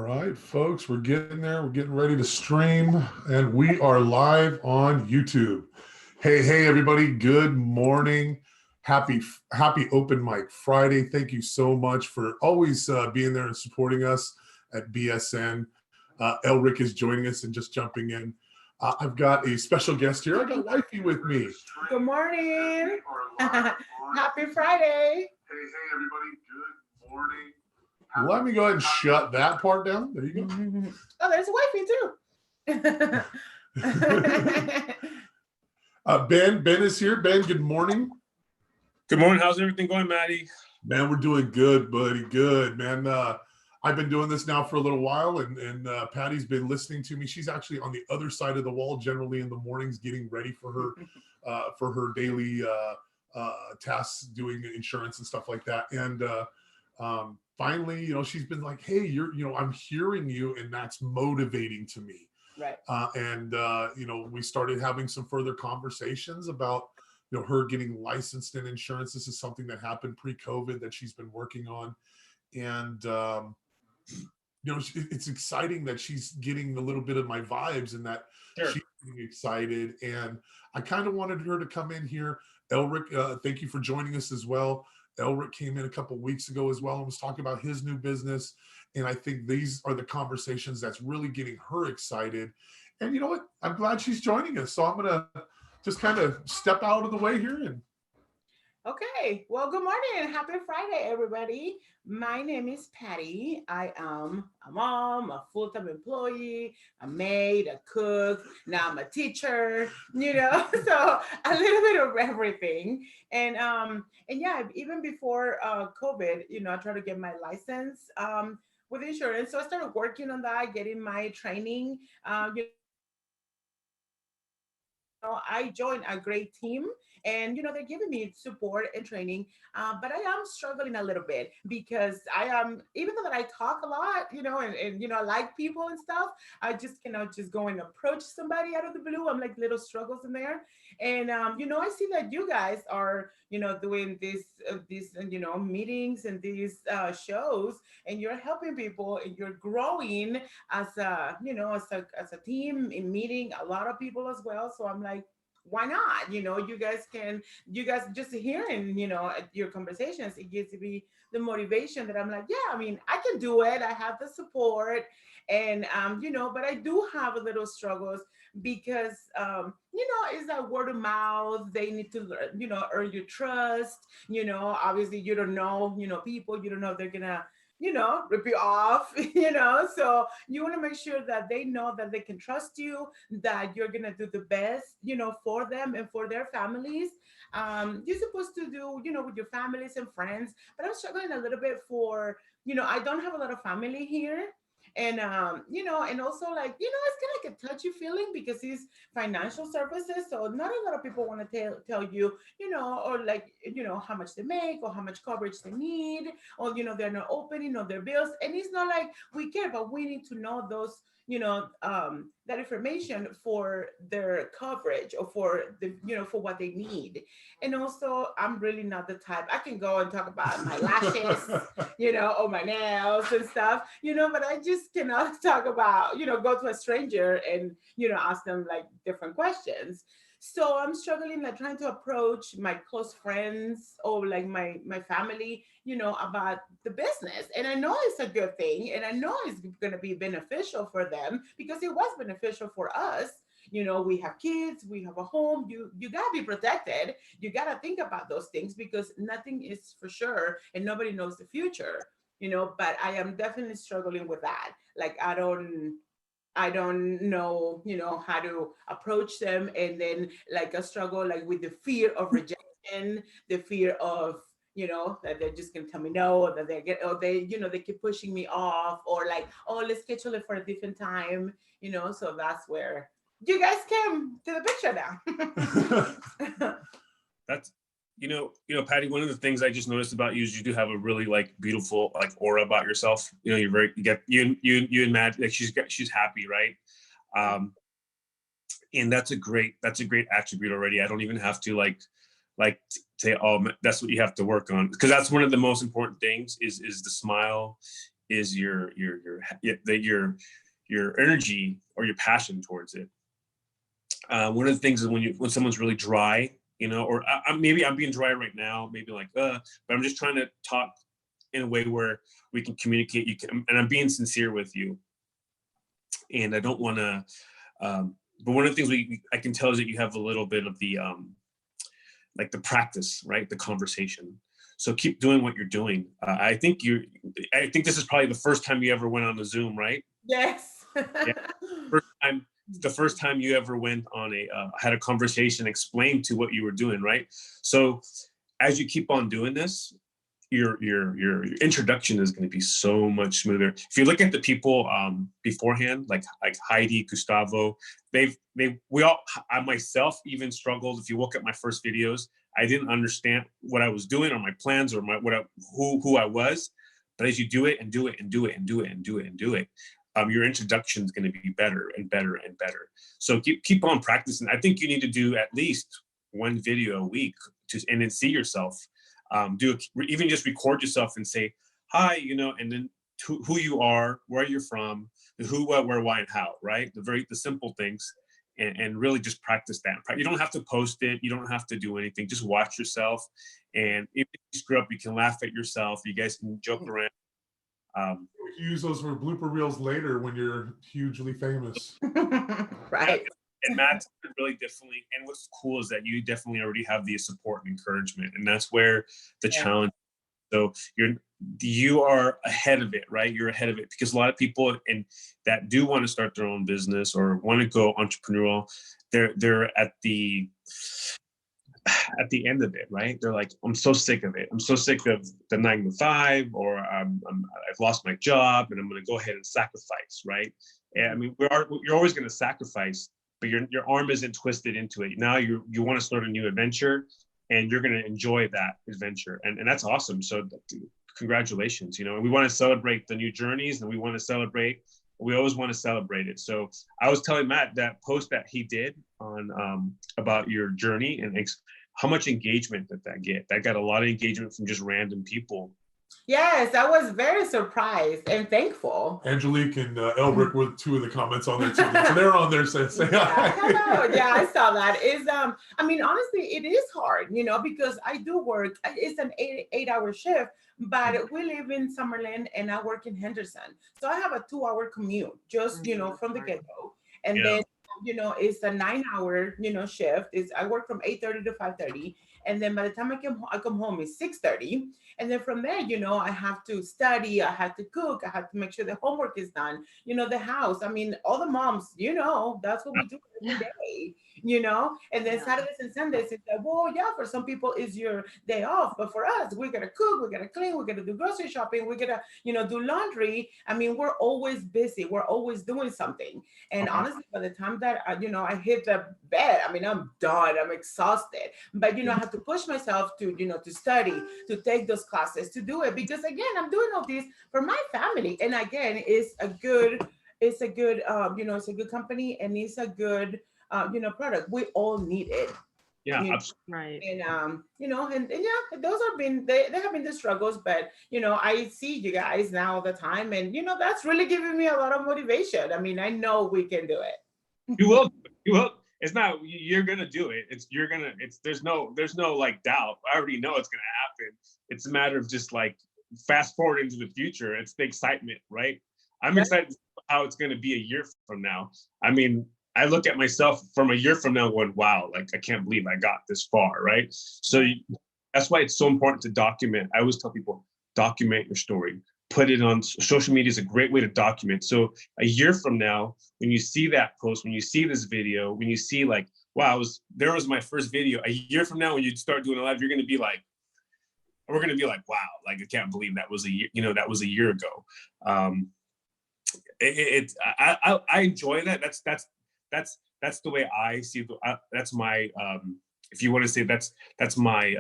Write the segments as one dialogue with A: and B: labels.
A: right, folks, we're getting there. We're getting ready to stream, and we are live on YouTube. Hey, everybody! Good morning. Happy Open Mic Friday. Thank you so much for always being there and supporting us at BSN. Elric is joining us and just jumping in. I've got a special guest here. I got Wifey with me.
B: Good morning. Happy Friday.
A: Hey, everybody. Good morning. Let me go ahead and shut that part down. There you go.
B: Oh, there's a Wifey too.
A: Ben is here. Ben, good morning.
C: Good morning. How's everything going, Maddie?
A: Man, we're doing good, buddy. Good, man. I've been doing this now for a little while, and Patty's been listening to me. She's actually on the other side of the wall, generally in the mornings, getting ready for her daily tasks, doing insurance and stuff like that. And finally, she's been like, "Hey, I'm hearing you, and that's motivating to me."
B: Right.
A: We started having some further conversations about, her getting licensed in insurance. This is something that happened pre-COVID that she's been working on. And, it's exciting that she's getting a little bit of my vibes and that she's getting excited. And I kind of wanted her to come in here. Elric, thank you for joining us as well. Elric came in a couple of weeks ago as well and was talking about his new business. And I think these are the conversations that's really getting her excited. And you know what? I'm glad she's joining us. So I'm going to just kind of step out of the way here. And
B: Okay. Well, good morning and happy Friday, everybody. My name is Patty. I am a mom, a full-time employee, a maid, a cook. Now I'm a teacher, so a little bit of everything. And yeah, even before COVID, I tried to get my license with insurance. So I started working on that, getting my training. I joined a great team and, they're giving me support and training, but I am struggling a little bit because I am, even though that I talk a lot, and I like people and stuff, I just cannot just go and approach somebody out of the blue. I'm like little struggles in there. And, I see that you guys are, doing these meetings and these shows, and you're helping people and you're growing as a, as a team in meeting a lot of people as well. So I'm like, why not? You guys just hearing, your conversations, it gives me the motivation that I'm like, yeah, I mean, I can do it. I have the support and, but I do have a little struggles because, it's that word of mouth. They need to, earn your trust. Obviously you don't know, people, you don't know if they're gonna, rip you off, so you want to make sure that they know that they can trust you, that you're going to do the best, for them and for their families. You're supposed to do, with your families and friends, but I'm struggling a little bit for, I don't have a lot of family here. And and also like, it's kind of like a touchy feeling because it's financial services. So not a lot of people want to tell you, or like, how much they make or how much coverage they need, or they're not opening or their bills. And it's not like we care, but we need to know those, that information for their coverage or for the, for what they need. And also, I'm really not the type. I can go and talk about my lashes, or my nails and stuff, but I just cannot talk about, go to a stranger and, ask them like different questions. So I'm struggling, like trying to approach my close friends or like my family, about the business. And I know it's a good thing, and I know it's going to be beneficial for them because it was beneficial for us. We have kids, we have a home. You gotta be protected. You gotta think about those things because nothing is for sure, and nobody knows the future. But I am definitely struggling with that. Like I don't know, how to approach them. And then like a struggle, like with the fear of rejection, the fear of, that they're just going to tell me no, or that they keep pushing me off, or like, oh, let's schedule it for a different time, so that's where you guys came to the picture now.
C: That's, Patty, one of the things I just noticed about you is you do have a really like beautiful like aura about yourself. You're very, you and Matt, like she's happy, right? And that's a great attribute already. I don't even have to like say, oh, that's what you have to work on, because that's one of the most important things is the smile is your energy or your passion towards it. One of the things is when someone's really dry, or maybe I'm being dry right now, maybe like, but I'm just trying to talk in a way where we can communicate. And I'm being sincere with you. And I don't want to, but one of the things I can tell is that you have a little bit of the, like the practice, right? The conversation. So keep doing what you're doing. I think this is probably the first time you ever went on a Zoom, right?
B: Yes.
C: Yeah. The first time you ever went on had a conversation, explained to what you were doing, right? So as you keep on doing this, your introduction is going to be so much smoother. If you look at the people beforehand, like Heidi, Gustavo, I myself even struggled. If you look at my first videos, I didn't understand what I was doing or my plans or who I was. But as you do it and do it and do it and do it and do it and do it, your introduction is going to be better and better and better. So keep on practicing. I think you need to do at least one video a week and then see yourself. Even just record yourself and say hi, and then who you are, where you're from, who, what, where, why, and how, right? The simple things, and really just practice that. You don't have to post it. You don't have to do anything. Just watch yourself. And if you screw up, you can laugh at yourself. You guys can joke around.
A: We can use those for blooper reels later when you're hugely famous.
B: Right.
C: And Matt's really definitely, and what's cool is that you definitely already have the support and encouragement, and that's where the challenge. So you are ahead of it, right? You're ahead of it because a lot of people that do want to start their own business or want to go entrepreneurial, they're at the end of it, right? They're like, I'm so sick of it. I'm so sick of the 9 to 5, or I've lost my job and I'm going to go ahead and sacrifice, right? And I mean, you're always going to sacrifice, but your arm isn't twisted into it. Now you want to start a new adventure, and you're going to enjoy that adventure, and that's awesome. So congratulations, and we want to celebrate the new journeys, and we always want to celebrate it. So I was telling Matt that post that he did on about your journey and how much engagement did that get? That got a lot of engagement from just random people.
B: Yes, I was very surprised and thankful.
A: Angelique and Elric were two of the comments on there too. So they're on there saying hi.
B: Hello. Yeah, I saw that. I mean, honestly, it is hard, because I do work. It's an 8-hour shift, but we live in Summerlin and I work in Henderson. So I have a 2-hour commute just, from the get-go. And then, it's a 9-hour, shift. I work from 8:30 to 5:30. And then by the time I come home, it's 6:30. And then from there, I have to study, I have to cook, I have to make sure the homework is done, the house. I mean, all the moms, that's what we do every day, and then Saturdays and Sundays, it's like, well, yeah, for some people it's your day off, but for us, we gotta cook, we gotta clean, we gotta do grocery shopping, we gotta, do laundry. I mean, we're always busy, we're always doing something. And honestly, by the time that, I hit the bed, I mean, I'm done, I'm exhausted, but, I have to push myself to, to study, to take those classes, to do it, because again, I'm doing all this for my family. And again, it's a good, it's a good company, and it's a good, product. We all need it.
C: Yeah, absolutely.
D: Right.
B: And and yeah, those have been they have been the struggles, but I see you guys now all the time, and that's really giving me a lot of motivation. I mean, I know we can do it.
C: You will. It's not, you're gonna do it. There's no like doubt. I already know it's gonna happen. It's a matter of just like fast forward into the future. It's the excitement, right? I'm excited how it's gonna be a year from now. I mean, I look at myself from a year from now going, wow, like I can't believe I got this far, right? So that's why it's so important to document. I always tell people, document your story. Put it on social media is a great way to document. So a year from now, when you see that post, when you see this video, when you see like, wow, there was my first video. A year from now, when you start doing a live, we're going to be like, wow, like I can't believe that was a year, that was a year ago. I enjoy that. That's the way I see it. That's my, if you want to say that's my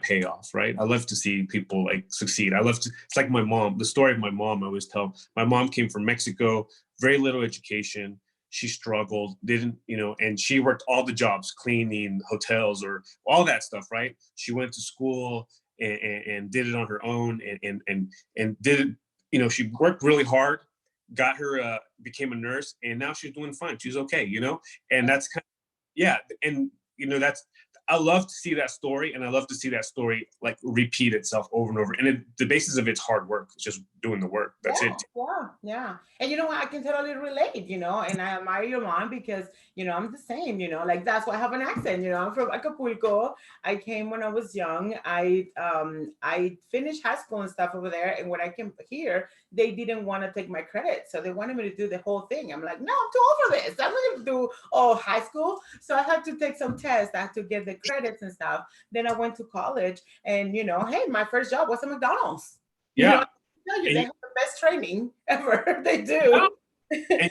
C: payoff, right? I love to see people like succeed. It's like my mom, the story of my mom, I always tell. My mom came from Mexico, very little education. She struggled, and she worked all the jobs, cleaning, hotels, or all that stuff, right? She went to school and did it on her own and did it, you know, she worked really hard, got her, became a nurse, and now she's doing fine. She's okay, you know? And that's kind of, yeah. And, you know, I love to see that story, and I love to see that story like repeat itself over and over. And the basis of it's hard work. It's just doing the work. That's it.
B: Yeah. And you know what? I can totally relate, you know, and I admire your mom because, you know, I'm the same, you know, like that's why I have an accent, you know, I'm from Acapulco. I came when I was young. I finished high school and stuff over there. And when I came here, they didn't want to take my credit. So they wanted me to do the whole thing. I'm like, no, I'm too old for this. I'm not going to do all high school. So I had to take some tests. I had to get the credits and stuff. Then I went to college and, you know, hey, my first job was at McDonald's.
C: Yeah.
B: You know, they have the best training ever. They do.
C: And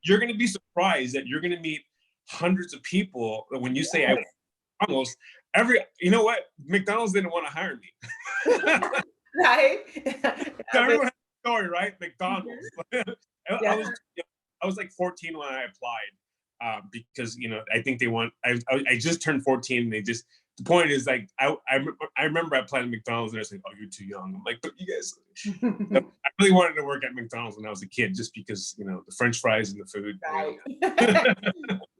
C: you're gonna be surprised that you're gonna meet hundreds of people that when you say I McDonald's, you know what? McDonald's didn't want to hire me.
B: Right?
C: Everyone has a story, right? McDonald's. I was like 14 when I applied, because, you know, I think they want. I just turned 14, and the point is, like, I remember I applied to McDonald's, and they're like, "Oh, you're too young." I'm like, "But you guys," I really wanted to work at McDonald's when I was a kid, just because, you know, the French fries and the food.
B: Right.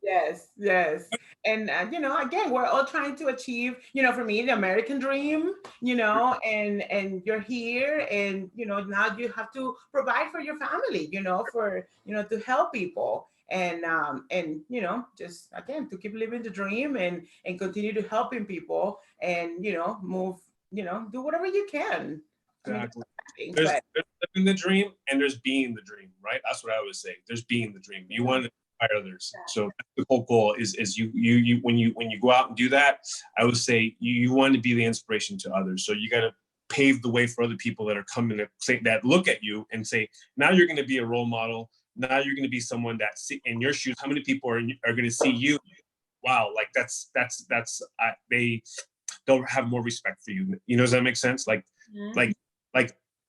B: Yes. And you know, again, we're all trying to achieve, you know, for me, the American dream, you know, and you're here, and you know, now you have to provide for your family, you know, to help people. And you know, just again to keep living the dream and continue to helping people, and you know, move, you know, do whatever you can.
C: Exactly. There's living the dream, and there's being the dream, right? That's what I would say. There's being the dream. You want to inspire others. So the whole goal is you when you go out and do that, I would say you want to be the inspiration to others. So you got to pave the way for other people that are coming to say, that look at you and say, now you're going to be a role model. Now you're going to be someone that in your shoes. How many people are going to see you? Wow, like they'll have more respect for you. You know, does that make sense? Like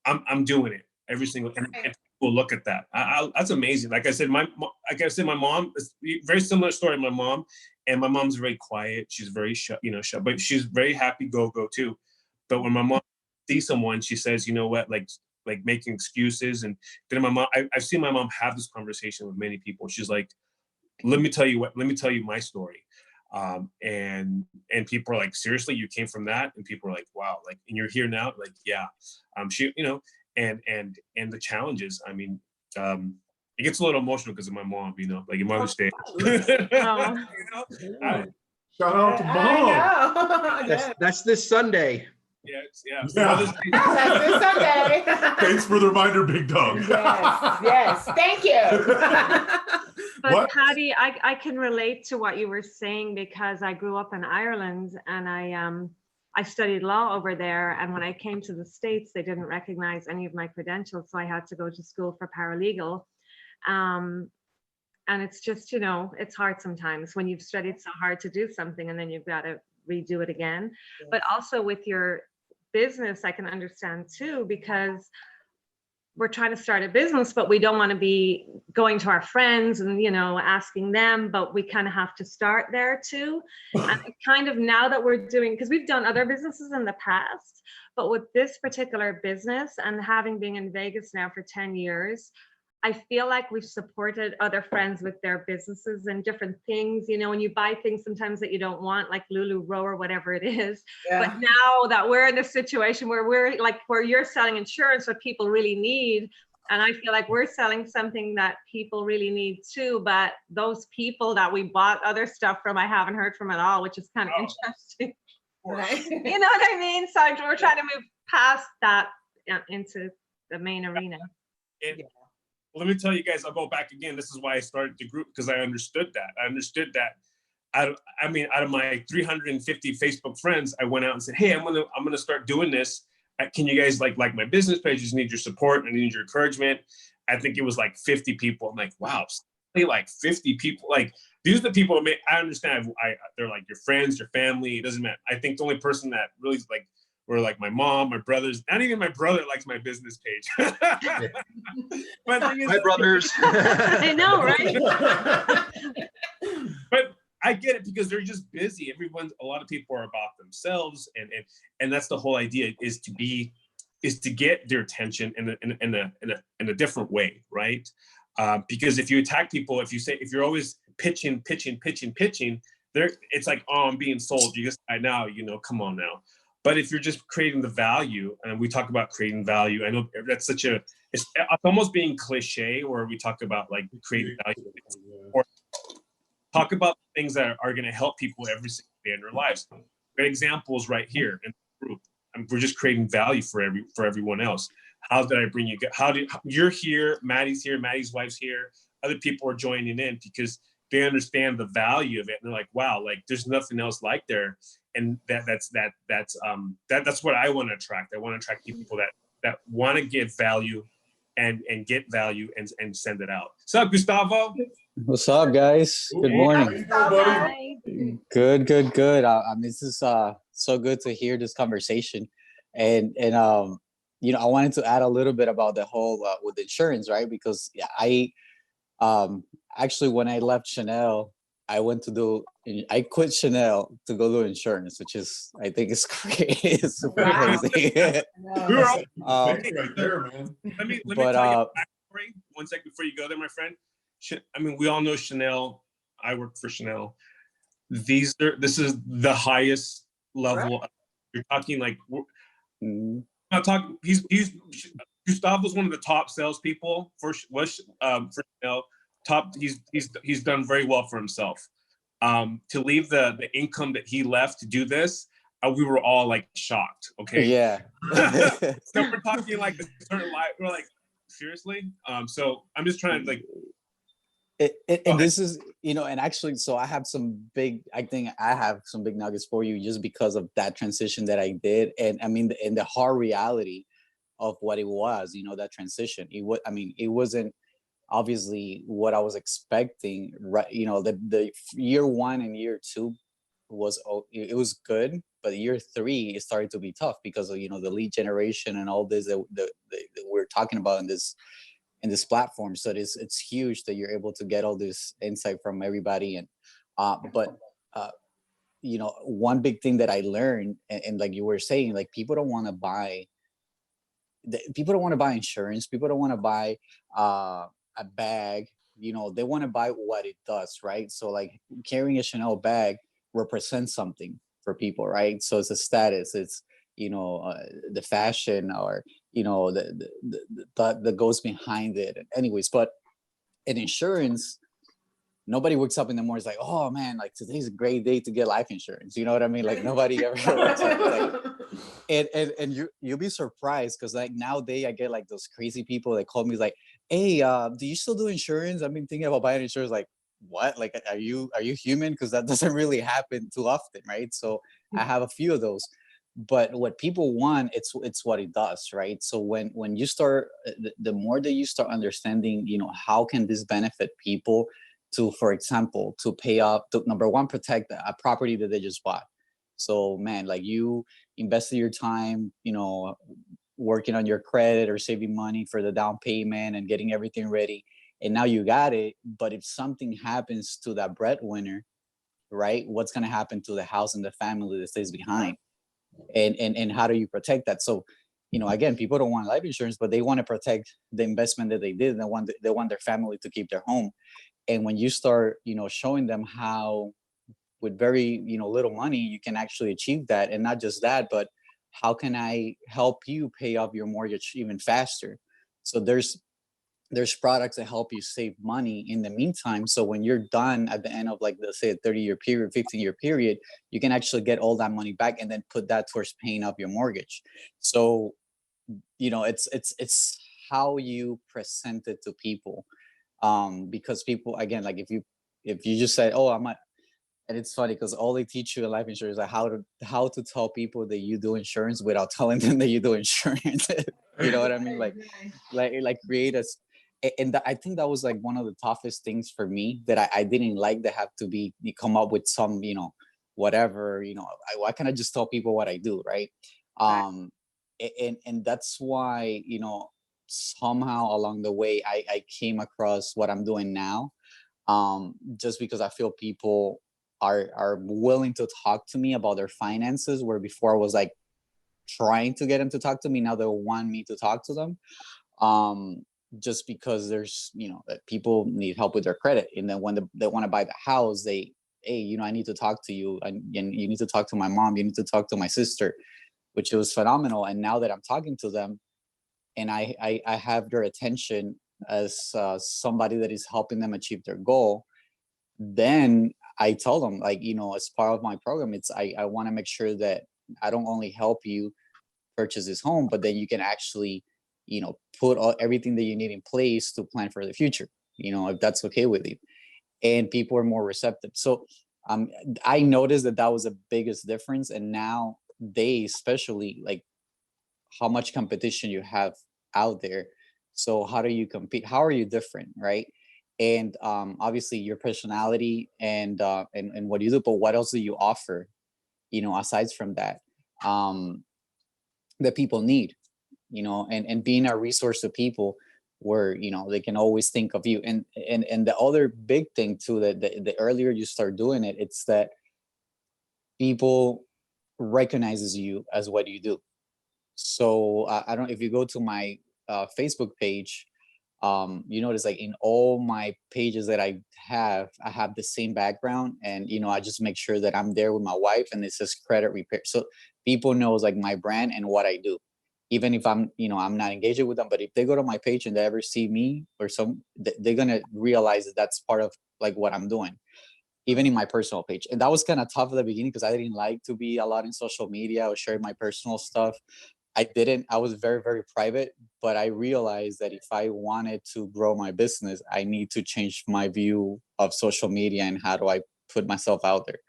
C: I'm doing it every single, and people look at that. That's amazing. Like I said, my mom is very similar story. My mom's very quiet. She's very shut, but she's very happy go too. But when my mom sees someone, she says, you know what, like making excuses. And then I've seen my mom have this conversation with many people. She's like, let me tell you my story. And people are like, seriously, you came from that? And people are like, wow, like, and you're here now? Like, yeah. She, you know, and the challenges, I mean, it gets a little emotional because of my mom, you know, like in Mother's Day.
A: Shout out to mom.
D: That's this Sunday.
C: Yeah.
B: That's this Sunday.
A: Thanks for the reminder, Big Dog.
B: Yes. Thank you.
E: But Patty, I can relate to what you were saying because I grew up in Ireland and I studied law over there. And when I came to the States, they didn't recognize any of my credentials. So I had to go to school for paralegal. And it's just, you know, it's hard sometimes when you've studied so hard to do something and then you've got to redo it again. Yeah. But also with your business, I can understand too, because we're trying to start a business, but we don't want to be going to our friends and, you know, asking them, but we kind of have to start there too. And kind of now that we're doing, because we've done other businesses in the past, but with this particular business and having been in Vegas now for 10 years, I feel like we've supported other friends with their businesses and different things, you know, when you buy things sometimes that you don't want, like LuLaRoe or whatever it is. Yeah. But now that we're in a situation where we're like, where you're selling insurance, what people really need. And I feel like we're selling something that people really need too, but those people that we bought other stuff from, I haven't heard from at all, which is kind of interesting. Right. You know what I mean? So we're trying to move past that into the main arena.
C: Let me tell you guys, I'll go back again. This is why I started the group, because I understood that. Out of my 350 Facebook friends, I went out and said, hey, I'm gonna start doing this. Can you guys like my business page? I just need your support. I need your encouragement. I think it was like 50 people. I'm like, wow, like 50 people. Like, these are the people I understand. They're like your friends, your family. It doesn't matter. I think the only person that really like were like my mom, my brothers. Not even my brother likes my business page.
D: My brothers.
E: I know, right?
C: But I get it because they're just busy. A lot of people are about themselves, and that's the whole idea is to get their attention in a different way, right? Because if you attack people, if you're always pitching, it's like, oh, I'm being sold. You just now, come on now. But if you're just creating the value, and we talk about creating value, I know that's it's almost being cliche where we talk about like creating value, or talk about things that are going to help people every single day in their lives. Great examples right here in the group. We're just creating value for everyone else. How did I bring you? You're here? Maddie's here. Maddie's wife's here. Other people are joining in because they understand the value of it, and they're like, "Wow, like there's nothing else like there." And that's what I want to attract. I want to attract people that want to give value, and get value and send it out. What's up, Gustavo?
D: What's up, guys? Good morning.
E: Hi.
D: Good. I mean, this is so good to hear this conversation, and I wanted to add a little bit about the whole with insurance, right? Because I actually, when I left Chanel, I quit Chanel to go do insurance, which is, I think, is crazy. It's super crazy.
C: You're all
A: right there, man.
C: Let me tell you a backstory 1 second before you go there, my friend. I mean, we all know Chanel. I work for Chanel. This is the highest level.
B: Right.
C: You're talking like, I'm not talking. Gustavo's one of the top salespeople for Chanel. He's done very well for himself. To leave the income that he left to do this, we were all like shocked. Okay.
D: Yeah.
C: So we're talking like a certain life. We're like, seriously? So I'm just trying to like.
D: And this is, and actually, so I have I think I have some big nuggets for you just because of that transition that I did. And I mean, in the hard reality of what it was, that transition, it wasn't obviously what I was expecting, right? The year 1 and year 2 it was good, but year 3 it started to be tough because of, the lead generation and all this that we're talking about in this platform. So it's huge that you're able to get all this insight from everybody. And but one big thing that I learned, and like you were saying, like people don't want to buy insurance. People don't want to buy a bag. They want to buy what it does, right? So like carrying a Chanel bag represents something for people, right? So it's a status. It's the fashion, or that goes behind it. Anyways, but in insurance, nobody wakes up in the morning, is like, oh man, like today's a great day to get life insurance. You know what I mean? Like nobody ever wakes up like, and you'll be surprised because like nowadays I get like those crazy people that call me like, hey, do you still do insurance? I've been thinking about buying insurance. Like, what? Like, are you human? Because that doesn't really happen too often, right? So I have a few of those. But what people want, it's what it does, right? So when you start, the more that you start understanding, how can this benefit people to, for example, to pay off, to number one, protect a property that they just bought. So man, like you invested your time, working on your credit or saving money for the down payment and getting everything ready. And now you got it. But if something happens to that breadwinner, right, what's going to happen to the house and the family that stays behind? And how do you protect that? So, again, people don't want life insurance, but they want to protect the investment that they did. They want their family to keep their home. And when you start, showing them how with very, little money, you can actually achieve that. And not just that, but how can I help you pay off your mortgage even faster? So there's products that help you save money in the meantime. So when you're done at the end of, like, let's say a 30-year period, 15-year period, you can actually get all that money back and then put that towards paying off your mortgage. So, it's how you present it to people. Because people, again, like if you just say, oh, and it's funny because all they teach you in life insurance is like how to tell people that you do insurance without telling them that you do insurance. You know what I mean? Like create a, and I think that was like one of the toughest things for me that I didn't like, to have to come up with some, whatever, why can't I just tell people what I do, right? And that's why, somehow along the way I came across what I'm doing now, just because I feel people are willing to talk to me about their finances, where before I was like trying to get them to talk to me. Now they want me to talk to them. Just because there's, that people need help with their credit. And then when they want to buy the house, hey, I need to talk to you, and you need to talk to my mom, you need to talk to my sister, which was phenomenal. And now that I'm talking to them and I have their attention as somebody that is helping them achieve their goal, then I tell them, like, as part of my program, it's I want to make sure that I don't only help you purchase this home, but then you can actually, put everything that you need in place to plan for the future, if that's okay with you. And people are more receptive. So I noticed that was the biggest difference. And now they, especially, like, how much competition you have out there. So how do you compete? How are you different, right? And obviously your personality and what you do, but what else do you offer, aside from that, that people need, and being a resource to people where, they can always think of you. And the other big thing too, that the earlier you start doing it, it's that people recognizes you as what you do. So I don't, if you go to my Facebook page, you notice, like, in all my pages that I have the same background, and I just make sure that I'm there with my wife, and it says credit repair, so people knows, like, my brand and what I do, even if I'm not engaging with them. But if they go to my page and they ever see me or they're gonna realize that that's part of, like, what I'm doing, even in my personal page. And that was kind of tough at the beginning, because I didn't like to be a lot in social media or share my personal stuff. I was very, very private, but I realized that if I wanted to grow my business, I need to change my view of social media and how do I put myself out there.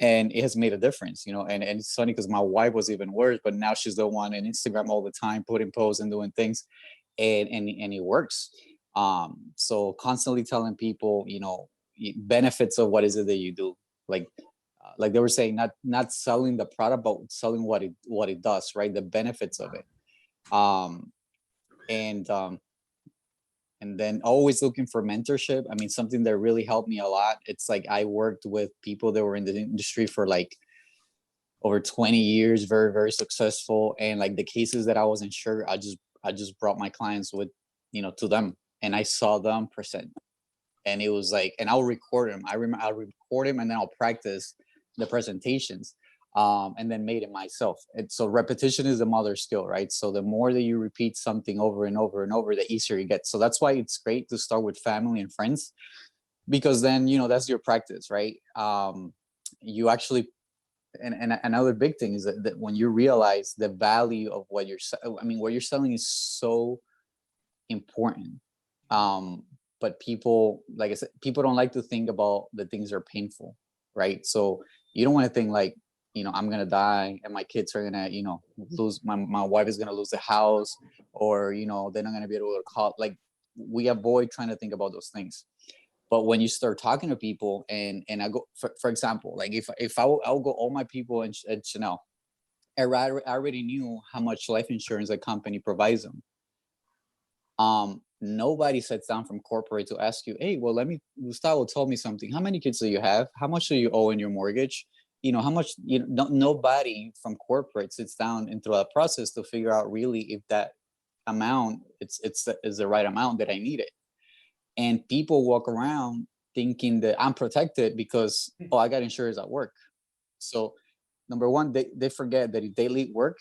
D: And it has made a difference, and it's funny because my wife was even worse, but now she's the one on Instagram all the time, putting posts and doing things, and it works. So constantly telling people, benefits of what is it that you do, like they were saying, not selling the product, but selling what it does, right? The benefits of it. And then always looking for mentorship. I mean, something that really helped me a lot. It's like I worked with people that were in the industry for like over 20 years, very, very successful. And like the cases that I wasn't sure, I just brought my clients with, to them, and I saw them present. And it was like, and I'll record them. I'll record them, and then I'll practice the presentations, and then made it myself. And so repetition is the mother skill, right? So the more that you repeat something over and over and over, the easier it gets. So that's why it's great to start with family and friends, because then, that's your practice, right? You actually, and another big thing is that when you realize the value of what you're selling is so important. But people, like I said, people don't like to think about the things that are painful, right? So you don't want to think like, I'm gonna die and my kids are gonna, lose, my wife is gonna lose the house, or they're not gonna be able to call. Like, we avoid trying to think about those things. But when you start talking to people, and I go, for example, like if I'll go all my people at Chanel, I already knew how much life insurance a company provides them. Nobody sits down from corporate to ask you, hey, well, Gustavo, tell me something. How many kids do you have? How much do you owe in your mortgage? How much, nobody from corporate sits down and through that process to figure out really if that amount is the right amount that I needed. And people walk around thinking that I'm protected because, I got insurance at work. So number one, they forget that if they leave work,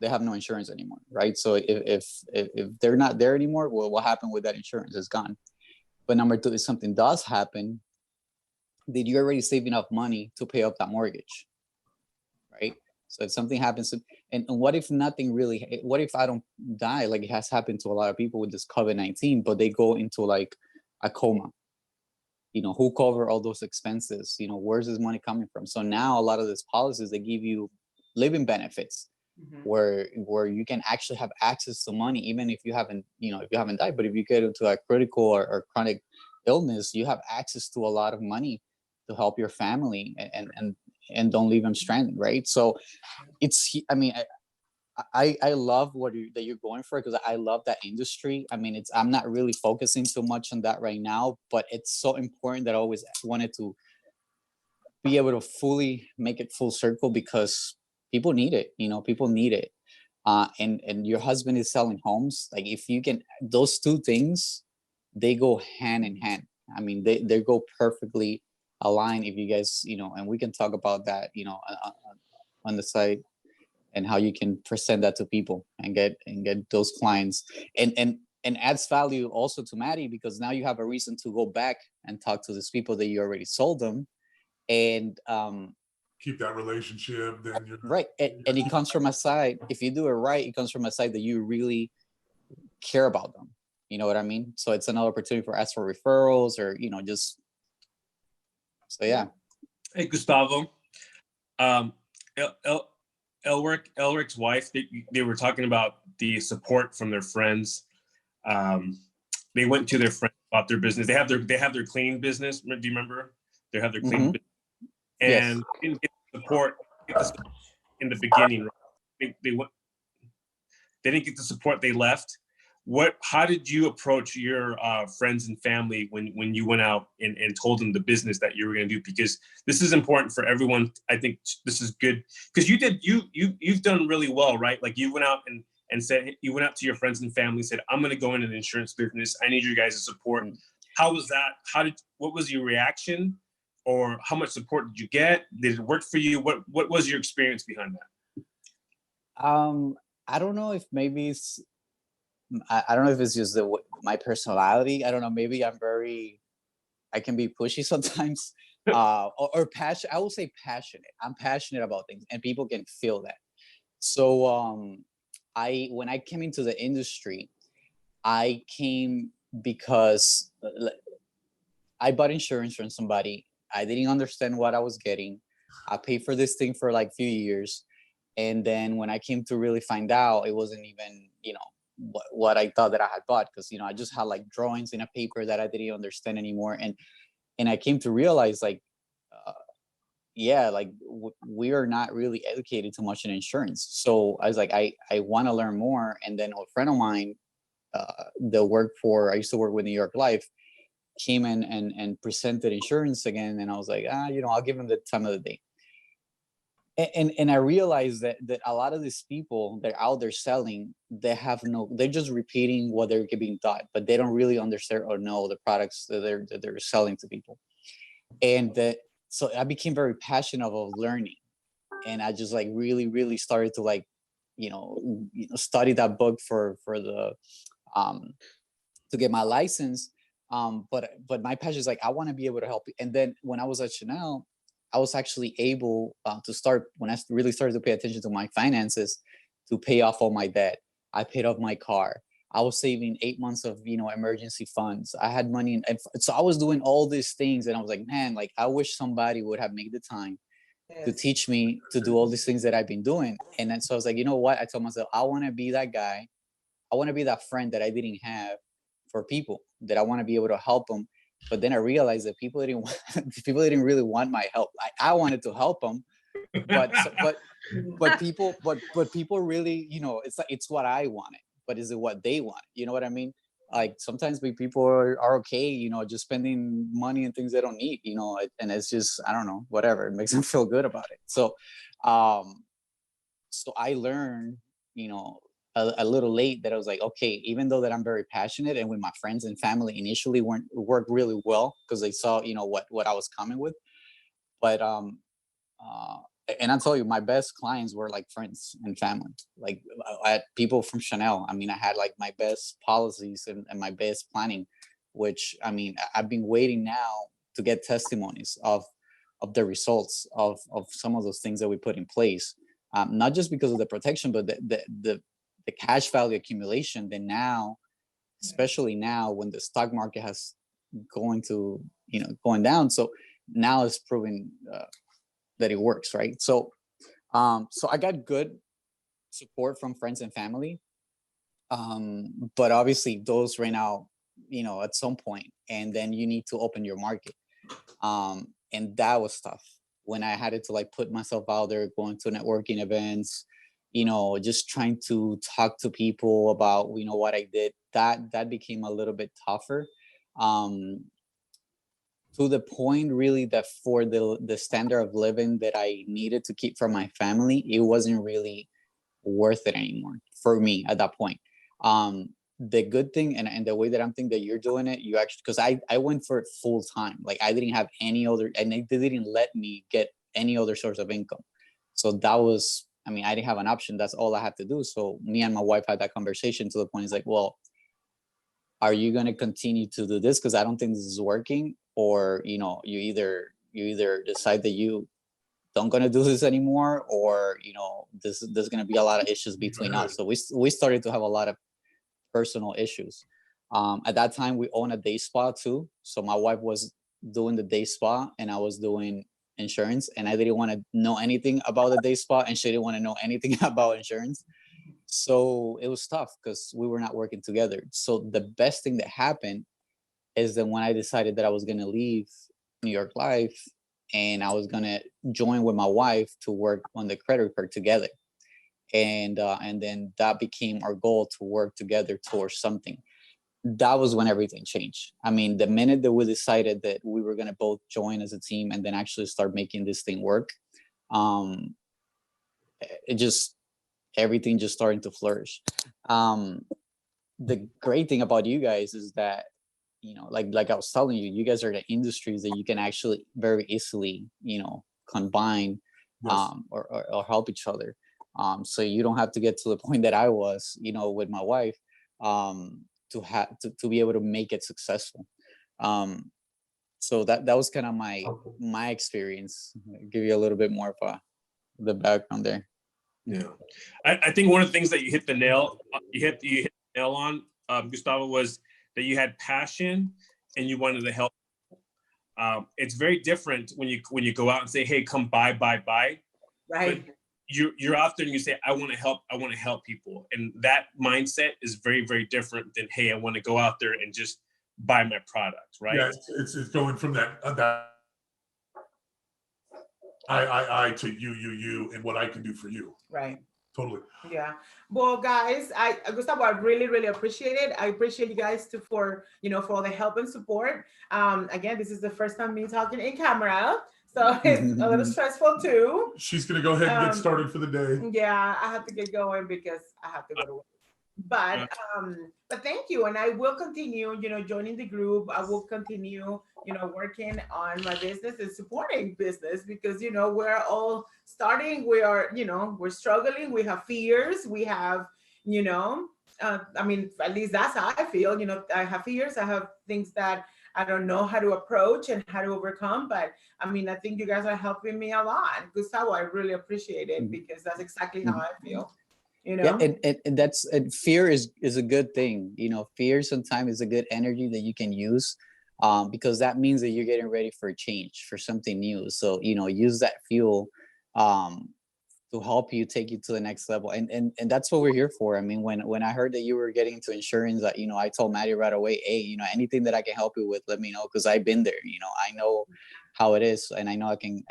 D: they have no insurance anymore, right? So if they're not there anymore, well, what happened with that insurance? It's gone. But number two, if something does happen, did you already save enough money to pay off that mortgage, right? So if something happens, and what if nothing really, what if I don't die? Like it has happened to a lot of people with this COVID-19, but they go into like a coma. Who cover all those expenses? Where's this money coming from? So now a lot of these policies, they give you living benefits, where you can actually have access to money, even if you haven't died. But if you get into a critical or chronic illness, you have access to a lot of money to help your family and don't leave them stranded, right? So I love that you're going for, because I love that industry. I'm not really focusing so much on that right now, but it's so important that I always wanted to be able to fully make it full circle, because people need it, people need it. And your husband is selling homes. Like, if you can, those two things, they go hand in hand. I mean, they go perfectly aligned. If you guys, and we can talk about that, on the side, and how you can present that to people and get those clients, and adds value also to Maddie, because now you have a reason to go back and talk to these people that you already sold them, and
A: keep that relationship. Then you're
D: right. And it comes from a side, if you do it right, it comes from a side that you really care about them. You know what I mean? So it's another opportunity for ask for referrals, or just, so yeah.
C: Hey, Gustavo. Elric's wife, they were talking about the support from their friends. They went to their friends about their business. They have their cleaning business. Do you remember? They have their cleaning business. And
D: Yes.
C: didn't get the support in the beginning. They didn't get the support. They left. How did you approach your friends and family when you went out and told them the business that you were going to do? Because this is important for everyone. I think this is good, because you've done really well, right? Like, you went out and said, you went out to your friends and family, said, I'm going to go into the insurance business. I need you guys' support. How was that? What was your reaction, or how much support did you get? Did it work for you? What was your experience behind that?
D: I don't know if maybe I don't know if it's just my personality. I don't know. Maybe I can be pushy sometimes, or passionate. I will say passionate. I'm passionate about things, and people can feel that. So, when I came into the industry, I came because I bought insurance from somebody. I didn't understand what I was getting. I paid for this thing for like a few years. And then when I came to really find out, it wasn't even, what I thought that I had bought, because, I just had like drawings in a paper that I didn't understand anymore. And I came to realize, like, we are not really educated too much in insurance. So I was like, I want to learn more. And then a friend of mine, I used to work with New York Life, came in and presented insurance again. And I was like, I'll give him the time of the day. And I realized that a lot of these people that are out there selling, they're just repeating what they're being taught, but they don't really understand or know the products that they're selling to people. And so I became very passionate about learning, and I just like really, really started to like, study that book for the to get my license. But my passion is like, I want to be able to help. And then when I was at Chanel, I was actually able to start, when I really started to pay attention to my finances, to pay off all my debt. I paid off my car. I was saving 8 months of, emergency funds. I had money. And so I was doing all these things, and I was like, man, like, I wish somebody would have made the time to teach me to do all these things that I've been doing. And then, so I was like, you know what? I told myself, I want to be that guy. I want to be that friend that I didn't have for people, that I want to be able to help them. But then I realized that people didn't really want my help. I wanted to help them, but people really, it's like, it's what I wanted, but is it what they want? You know what I mean? Like, sometimes people are okay, just spending money on things they don't need, and it's just, I don't know, whatever, it makes them feel good about it. So, so I learned, a little late, that I was like, okay, even though that I'm very passionate, and with my friends and family initially worked really well, because they saw, what I was coming with. But and I'll tell you, my best clients were like friends and family. Like, I had people from Chanel. I mean, I had like my best policies and my best planning, which, I mean, I've been waiting now to get testimonies of the results of some of those things that we put in place. Not just because of the protection, but the cash value accumulation. Then now, especially now when the stock market has going down, so now it's proving that it works, right? So so I got good support from friends and family, but obviously those ran out, at some point, and then you need to open your market, and that was tough when I had to like put myself out there, going to networking events, just trying to talk to people about, what I did. That became a little bit tougher. to the point really that for the standard of living that I needed to keep for my family, it wasn't really worth it anymore for me at that point. The good thing and the way that I'm thinking that you're doing it, you actually, because I went for it full time. Like I didn't have any other, and they didn't let me get any other source of income. So that was, I mean, I didn't have an option. That's all I had to do. So me and my wife had that conversation to the point, it's like, well, are you going to continue to do this? Because I don't think this is working. Or, you know, you either decide that you don't going to do this anymore, or, you know, there's going to be a lot of issues between us. So we started to have a lot of personal issues. At that time, we own a day spa too. So my wife was doing the day spa and I was doing insurance, and I didn't want to know anything about the day spa and she didn't want to know anything about insurance. So it was tough because we were not working together. So the best thing that happened is that when I decided that I was going to leave New York Life and I was going to join with my wife to work on the credit report together. And then that became our goal, to work together towards something. That was when everything changed. I mean, the minute that we decided that we were going to both join as a team and then actually start making this thing work, everything just started to flourish. The great thing about you guys is that, you know, like I was telling you, you guys are the industries that you can actually very easily, you know, combine, or help each other. So you don't have to get to the point that I was, you know, with my wife, to be able to make it successful. So that was kind of my experience. I'll give you a little bit more of the background there.
C: Yeah, I think one of the things that you hit the nail on, Gustavo, was that you had passion and you wanted to help. It's very different when you go out and say, "Hey, come buy."
B: Right.
C: But you're out there and you say, I want to help people. And that mindset is very, very different than, hey, I want to go out there and just buy my product, right?
A: Yeah, it's going from that I to you and what I can do for you.
B: Right.
A: Totally.
B: Yeah. Well, guys, Gustavo, I really, really appreciate it. I appreciate you guys for all the help and support. Again, this is the first time me talking in camera, so it's a little stressful too.
A: She's gonna go ahead and get started for the day.
B: Yeah, I have to get going because I have to go to work. But thank you, and I will continue, joining the group. I will continue, working on my business and supporting business because we're all starting. We are, we're struggling. We have fears. We have, I mean, at least that's how I feel. I have fears. I have things that I don't know how to approach and how to overcome. But I mean, I think you guys are helping me a lot, Gustavo. I really appreciate it because that's exactly how I feel.
D: Yeah, and fear is a good thing. Fear sometimes is a good energy that you can use, because that means that you're getting ready for a change, for something new. So use that fuel to help you take you to the next level, and that's what we're here for. I mean, when I heard that you were getting into insurance, that I told Maddie right away, hey, anything that I can help you with, let me know, because I've been there. I know how it is, and I know I can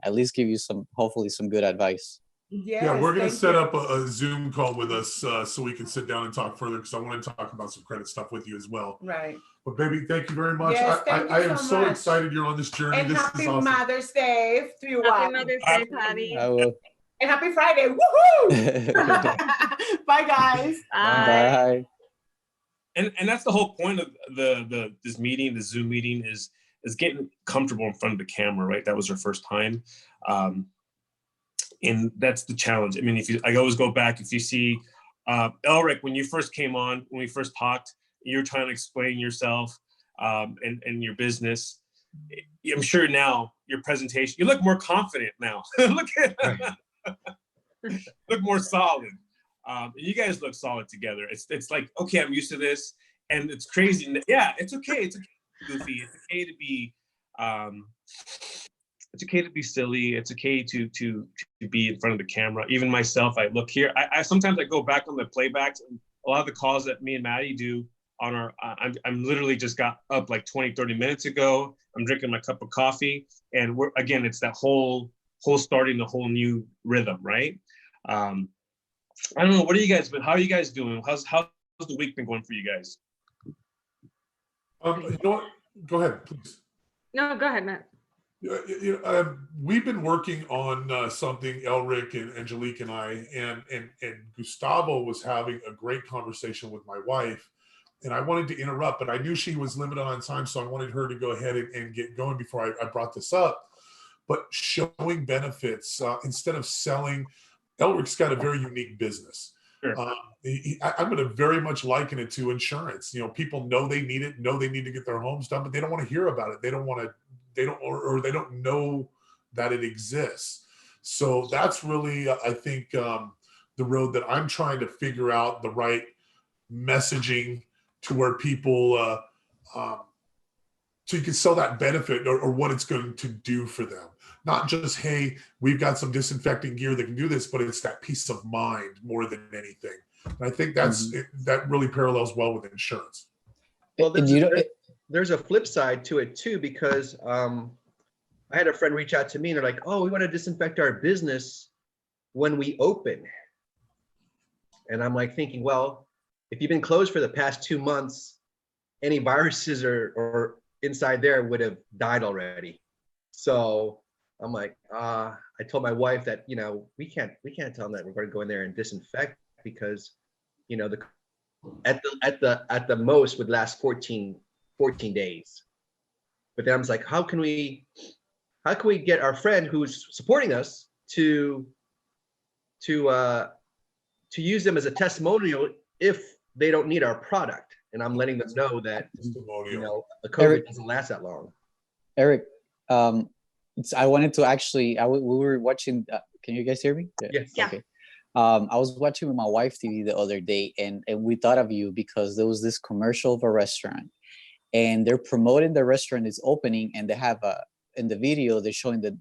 D: at least give you hopefully some good advice.
B: Yes,
A: yeah, we're going to set up a Zoom call with us so we can sit down and talk further, because I want to talk about some credit stuff with you as well.
B: Right.
A: But baby, thank you very much.
B: Yes,
A: I am so excited you're on this journey.
B: And
A: this
B: happy
A: is awesome.
B: Mother's Day to you.
E: Happy Mother's Day, Patty.
D: I will.
B: And happy Friday. Woohoo! Bye, guys.
D: Bye.
C: And that's the whole point of this meeting, the Zoom meeting, is getting comfortable in front of the camera, right? That was her first time. And that's the challenge. I mean, I always go back, if you see Elric, when you first came on, when we first talked, you're trying to explain yourself and your business. I'm sure now your presentation, you look more confident now. Look more solid. You guys look solid together. It's like, okay, I'm used to this, and it's crazy. Yeah, it's okay. It's okay, goofy. It's okay to be. It's okay to be silly. It's okay to be in front of the camera. Even myself, I look here. I sometimes I go back on the playbacks. And a lot of the calls that me and Maddie do on our, I'm literally just got up like 20, 30 minutes ago. I'm drinking my cup of coffee, and it's that whole starting the whole new rhythm, right? I don't know. What are you guys? But how are you guys doing? How's the week been going for you guys?
A: You know what? Go ahead, please.
E: No, go ahead, Matt.
A: We've been working on something, Elric and Angelique and I, and Gustavo was having a great conversation with my wife, and I wanted to interrupt, but I knew she was limited on time, so I wanted her to go ahead and get going before I brought this up. But showing benefits instead of selling, Elric's got a very unique business.
C: Sure.
A: I'm going to very much liken it to insurance. You know, people know they need it, know they need to get their homes done, but they don't want to hear about it. They don't want to. They don't know that it exists. So that's really, I think, the road that I'm trying to figure out the right messaging to where people, so you can sell that benefit or what it's going to do for them. Not just, hey, we've got some disinfecting gear that can do this, but it's that peace of mind more than anything. And I think that's that really parallels well with insurance.
F: Well, there's a flip side to it too, because I had a friend reach out to me and they're like, oh, we want to disinfect our business when we open. And I'm like thinking, well, if you've been closed for the past 2 months, any viruses or inside there would have died already. So I'm like, I told my wife that, you know, we can't tell them that we're going to go in there and disinfect, because, you know, at the most would last 14 days. But then I was like, how can we get our friend who's supporting us to use them as a testimonial if they don't need our product? And I'm letting them know that, you know, the COVID
D: Eric,
F: doesn't last that long.
D: Eric, I wanted to actually, we were watching, can you guys hear me?
F: Yes.
E: Yeah.
D: Okay. I was watching with my wife TV the other day, and we thought of you because there was this commercial of a restaurant, and they're promoting the restaurant is opening, and they have in the video they're showing that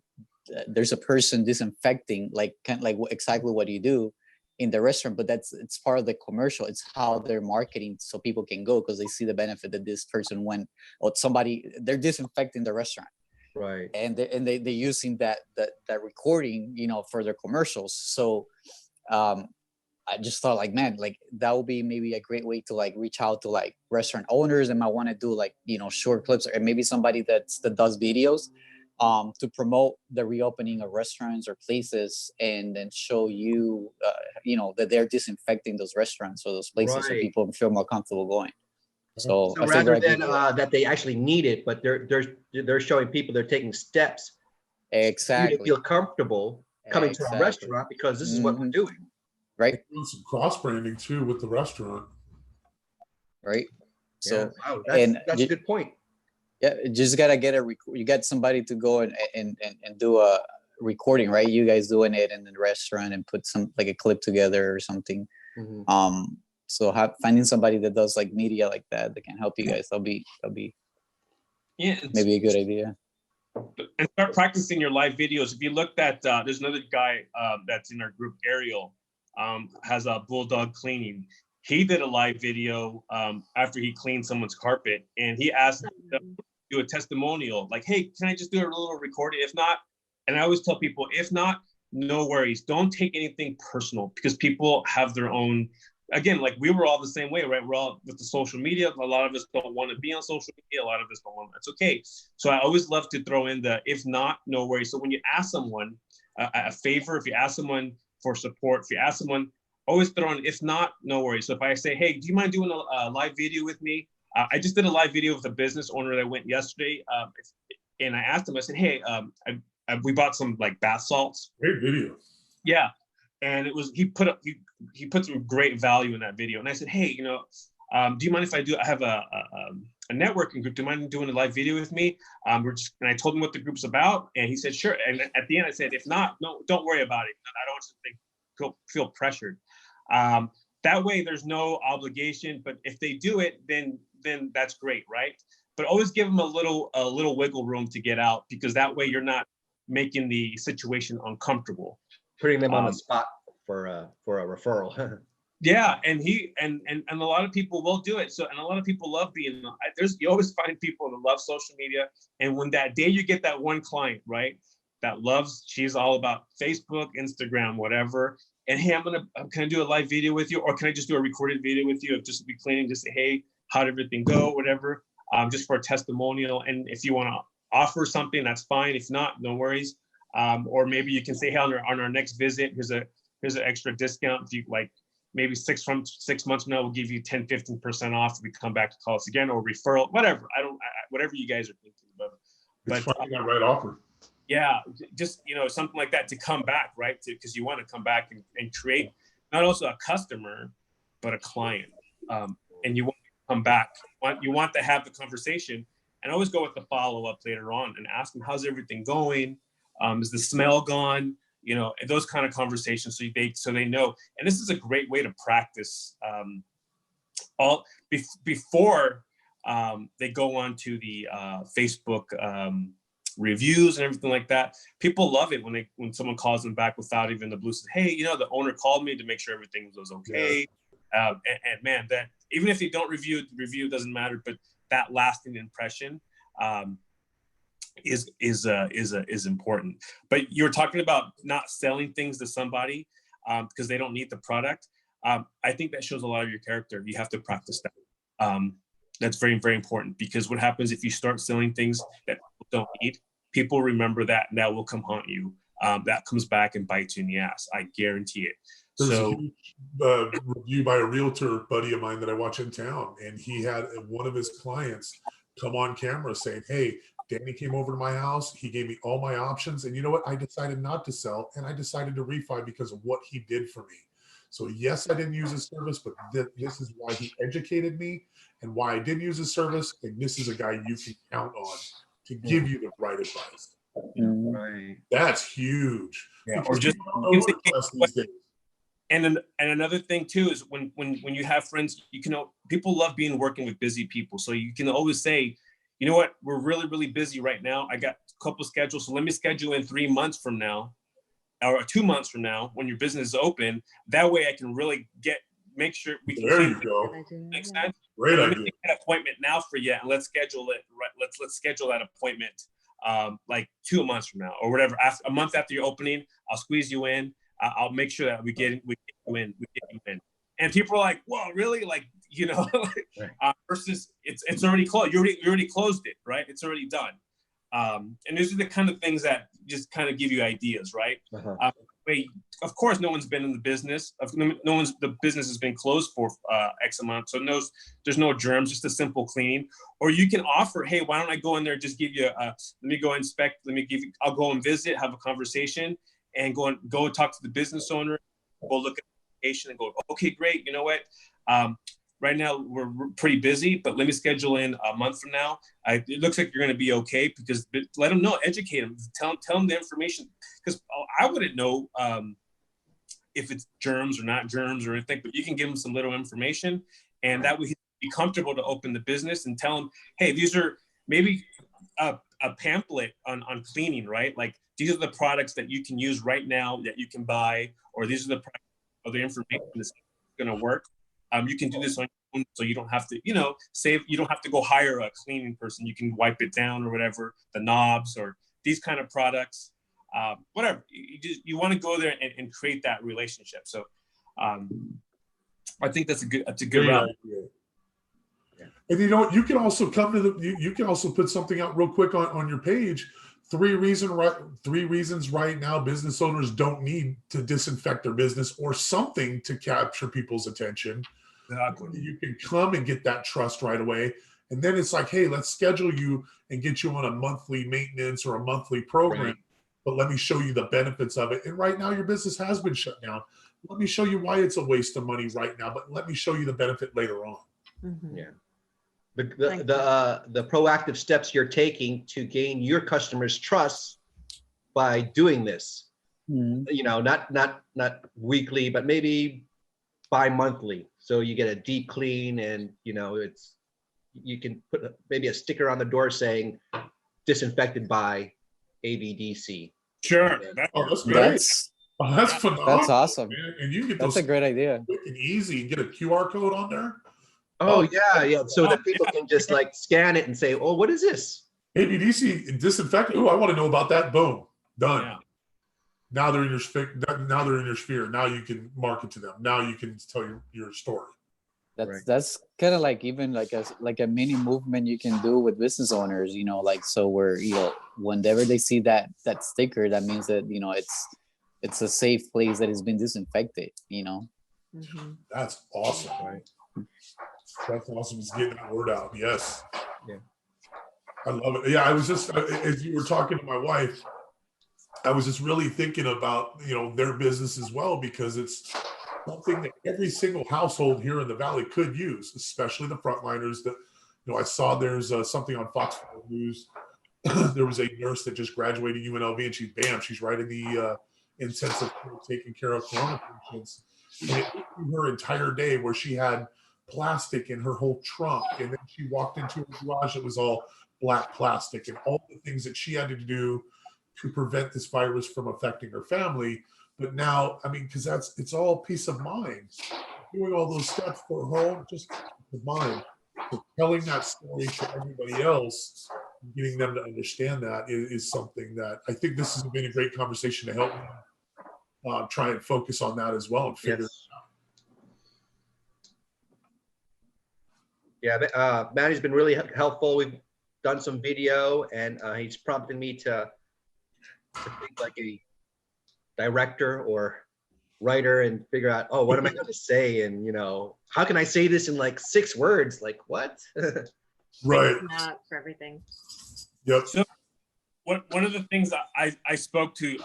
D: there's a person disinfecting, like kind of like exactly what you do in the restaurant, but it's part of the commercial. It's how they're marketing so people can go because they see the benefit that this person went, or they're disinfecting the restaurant.
F: Right.
D: And they're using that recording, you know, for their commercials. So I just thought, like, man, like that would be maybe a great way to like reach out to like restaurant owners and might want to do like, you know, short clips, or maybe somebody that does videos to promote the reopening of restaurants or places, and then show you, you know, that they're disinfecting those restaurants or those places, so people feel more comfortable going. So
F: rather than that they actually need it, but they're showing people they're taking steps
D: exactly
F: to feel comfortable coming to a restaurant, because this is what we're doing.
D: Right.
A: Doing some cross branding too with the restaurant.
D: Right. So
F: wow, that's a good point.
D: Yeah, just gotta get you got somebody to go and do a recording, right? You guys doing it in the restaurant and put some like a clip together or something. So finding somebody that does like media like that can help you guys. That'll be maybe a good idea.
C: And start practicing your live videos. If you looked at, there's another guy that's in our group, Ariel, has a bulldog cleaning. He did a live video after he cleaned someone's carpet, and he asked them to do a testimonial, like, hey, can I just do a little recording? If not, and I always tell people, if not, no worries. Don't take anything personal, because people have their own, again, like we were all the same way, right? We're all with the social media. A lot of us don't want to be on social media. A lot of us don't want, that's okay. So I always love to throw in the, if not, no worries. So when you ask someone a favor, if you ask someone for support, if you ask someone, always throw in, if not, no worries. So if I say, hey, do you mind doing a live video with me? I just did a live video with a business owner that went yesterday. And I asked him, I said, hey, we bought some like bath salts.
A: Great video.
C: Yeah. And it was, he put some great value in that video. And I said, hey, you know, do you mind if I have a networking group? Do you mind doing a live video with me? And I told him what the group's about, and he said, sure. And at the end I said, if not, no, don't worry about it. I don't want you to feel pressured. That way there's no obligation, but if they do it, then that's great, right? But always give them a little wiggle room to get out, because that way you're not making the situation uncomfortable.
F: Putting them on the spot for a referral.
C: Yeah, and a lot of people will do it. So, and a lot of people love being, you always find people that love social media. And when that day you get that one client, right, that loves, she's all about Facebook, Instagram, whatever. And hey, can I do a live video with you? Or can I just do a recorded video with you of just be cleaning, just say, hey, how'd everything go, whatever, just for a testimonial. And if you want to offer something, that's fine. If not, no worries. Or maybe you can say, hey, on our next visit, here's an extra discount. If you like, maybe 6 months from now, we'll give you 10-15% off if we come back to call us again, or referral, whatever. Whatever you guys are thinking about.
A: It's finding that right offer.
C: Yeah, just something like that to come back, right? Because you want to come back and create not also a customer, but a client. And you want to come back. You want to have the conversation, and always go with the follow-up later on and ask them, how's everything going? Is the smell gone? Those kind of conversations, so they know. And this is a great way to practice before they go on to the Facebook reviews and everything like that. People love it when someone calls them back without even the blue says, hey, the owner called me to make sure everything was okay. Yeah. And man, that even if you don't review it, the review doesn't matter, but that lasting impression is important. But you're talking about not selling things to somebody because they don't need the product. I think that shows a lot of your character. You have to practice that. That's very, very important, because what happens if you start selling things that people don't need, people remember that, and that will come haunt you. That comes back and bites you in the ass. I guarantee it.
A: There's
C: so
A: a huge review by a realtor buddy of mine that I watch in town, and he had one of his clients come on camera saying, hey, Danny came over to my house. He gave me all my options. And you know what? I decided not to sell, and I decided to refi because of what he did for me. So yes, I didn't use his service, but this is why he educated me and why I did use his service. And this is a guy you can count on to give you the right advice.
F: Right.
A: That's huge.
C: Yeah. Or just
A: these days.
C: And another thing too is when you have friends, people love working with busy people. So you can always say, you know what, we're really, really busy right now. I got a couple schedules, so let me schedule in 3 months from now or 2 months from now when your business is open. That way I can really make sure we can.
A: There you go.
C: Makes sense.
A: Great idea.
C: Make an appointment now for you, and let's schedule it. Right, let's schedule that appointment like 2 months from now or whatever. A month after your opening, I'll squeeze you in. I'll make sure that we get you in. And people are like, "Whoa, really?" Like, versus it's already closed. You already closed it, right? It's already done. And these are the kind of things that just kind of give you ideas, right?
F: Uh-huh.
C: Of course, no one's been in the business. The business has been closed for X amount, so there's no germs, just a simple cleaning. Or you can offer, hey, why don't I go in there, just give you let me go inspect, I'll go and visit, have a conversation, and go and talk to the business owner, go look at the application and go, okay, great, you know what? Right now we're pretty busy, but let me schedule in a month from now. It looks like you're going to be okay, because let them know, educate them, tell them the information, because I wouldn't know if it's germs or not germs or anything, but you can give them some little information, and that way he'd be comfortable to open the business, and tell them, hey, these are maybe a pamphlet on cleaning, right? Like, these are the products that you can use right now that you can buy, or these are the products or the information that's going to work. You can do this on your own, so you don't have to, you don't have to go hire a cleaning person. You can wipe it down or whatever, the knobs or these kind of products, whatever. You want to go there and create that relationship. So I think that's a good route.
A: Yeah. And you can also you can also put something out real quick on your page. 3 reasons right now business owners don't need to disinfect their business, or something to capture people's attention.
C: Exactly.
A: You can come and get that trust right away. And then it's like, hey, let's schedule you and get you on a monthly maintenance or a monthly program. Right. But let me show you the benefits of it. And right now your business has been shut down. Let me show you why it's a waste of money right now, but let me show you the benefit later on.
F: Mm-hmm. Yeah. The proactive steps you're taking to gain your customers' trust by doing this, not weekly, but maybe bi-monthly. So you get a deep clean, and you can put maybe a sticker on the door saying disinfected by AVDC.
C: Sure.
A: That's great. That's phenomenal.
D: That's awesome.
A: Man. And you get
D: that's a great idea.
A: Quick and easy, and get a QR code on there.
F: Oh yeah. So that people can just like scan it and say, "Oh, what is this?"
A: AVDC disinfectant. Oh, I want to know about that. Boom, done. Yeah. Now they're in your sphere. Now you can market to them. Now you can tell your story.
D: That's kind of like even like a mini movement you can do with business owners, you know, like, so where, you know, whenever they see that sticker, that means that, you know, it's a safe place that has been disinfected, you know.
A: That's awesome.
F: Right.
A: That's awesome. It's getting that word out. Yes.
F: Yeah.
A: I love it. Yeah, I was just, as you were talking to my wife, I was just really thinking about, you know, their business as well, because it's something that every single household here in the Valley could use, especially the frontliners. That, you know, I saw there's something on Fox 5 News. There was a nurse that just graduated UNLV, and she's right in the intensive care, taking care of corona patients. And it took her entire day where she had plastic in her whole trunk, and then she walked into her garage that was all black plastic, and all the things that she had to do to prevent this virus from affecting her family. But now, I mean, because it's all peace of mind. Doing all those steps for her own just peace of mind. So telling that story to everybody else, getting them to understand that is something that I think this has been a great conversation to help me try and focus on that as well and figure it out.
F: Yeah, Manny's been really helpful. We've done some video, and he's prompted me to think like a director or writer and figure out, oh, what am I going to say? And, you know, how can I say this in like 6 words? Like, what?
A: Right.
E: Not for everything.
A: Yep.
C: So one of the things that I spoke to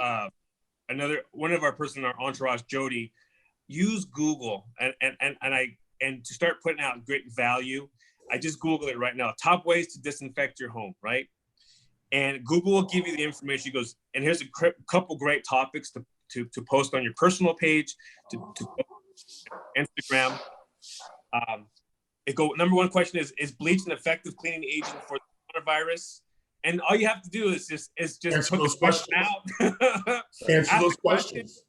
C: one of our person in our entourage, Jody, use Google and to start putting out great value. I just Googled it right now. Top ways to disinfect your home, right? And Google will give you the information. He goes, and here's a couple great topics to post on your personal page, to post on Instagram. Number one question is bleach an effective cleaning agent for the coronavirus? And all you have to do is just
A: answer
C: put
A: those
C: the question
A: questions.
C: out.
A: Answer
C: Ask
A: those
C: the question.
A: questions.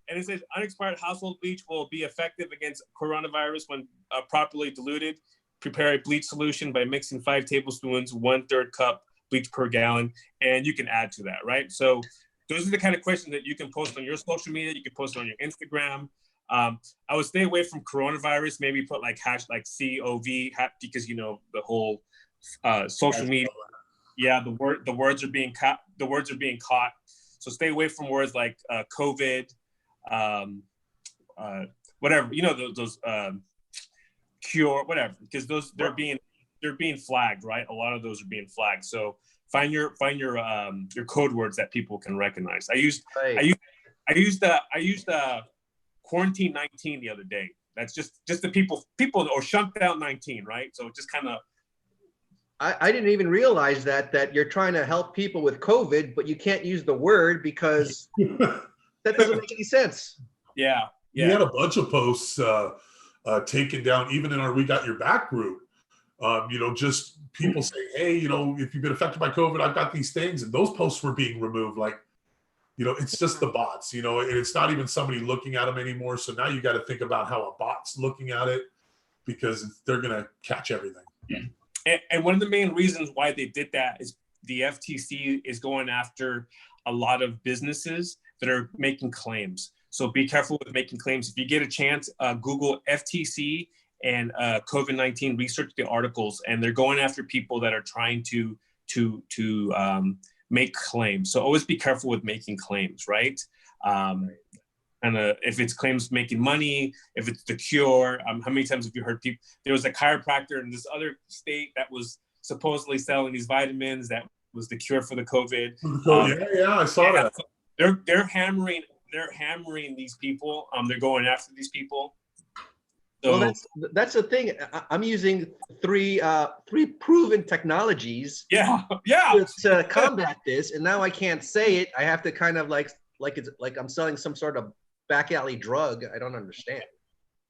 C: And it says unexpired household bleach will be effective against coronavirus when properly diluted. Prepare a bleach solution by mixing 5 tablespoons, 1/3 cup bleach per gallon, and you can add to that, right? So those are the kind of questions that you can post on your social media. You can post on your Instagram. I would stay away from coronavirus. Maybe put like #COV because, you know, the whole social media. Yeah, the words are being caught. The words are being caught. So stay away from words like COVID, whatever, you know, those cure, whatever, because those they're being flagged, right? A lot of those are being flagged. So find your code words that people can recognize. I used quarantine 19 the other day. That's just the people or shut down 19, right? So just kind of.
F: I didn't even realize that you're trying to help people with COVID, but you can't use the word because that doesn't make any sense.
C: Yeah.
A: We had a bunch of posts taken down, even in our We Got Your Back group. You know, just people saying, hey, you know, if you've been affected by COVID, I've got these things. And those posts were being removed. Like, you know, it's just the bots, you know, and it's not even somebody looking at them anymore. So now you got to think about how a bot's looking at it, because they're going to catch everything.
C: And one of the main reasons why they did that is the FTC is going after a lot of businesses that are making claims. So be careful with making claims. If you get a chance, Google FTC and COVID-19, research the articles, and they're going after people that are trying to make claims. So always be careful with making claims, right? And if it's claims making money, if it's the cure, how many times have you heard people? There was a chiropractor in this other state that was supposedly selling these vitamins that was the cure for the COVID.
A: Yeah, I saw that.
C: They're hammering these people. They're going after these people. So,
F: well, that's the thing. I'm using three proven technologies.
C: Yeah.
F: To combat this, and now I can't say it. I have to kind of like it's like I'm selling some sort of back alley drug. I don't understand.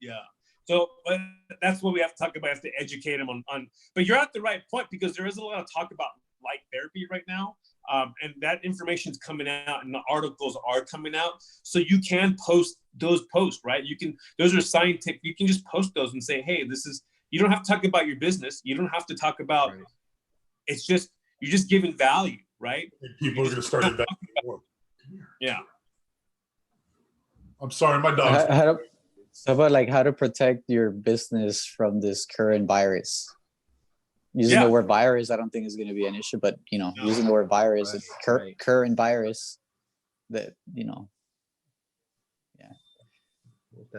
C: Yeah. So but that's what we have to talk about. We have to educate them on. But you're at the right point, because there is a lot of talk about light therapy right now. And that information is coming out, and the articles are coming out. So you can post those posts, right? Those are scientific. You can just post those and say, hey, you don't have to talk about your business. You don't have to talk about, right. It's just, you're just giving value, right?
A: And people are going to start investing more.
C: Yeah.
A: I'm sorry, my dog.
D: So about like how to protect your business from this current virus. Using
C: Yeah.
D: the word virus, I don't think is going to be an issue, but you know,
C: No.
D: using the word virus,
F: Right.
D: current virus, that you know,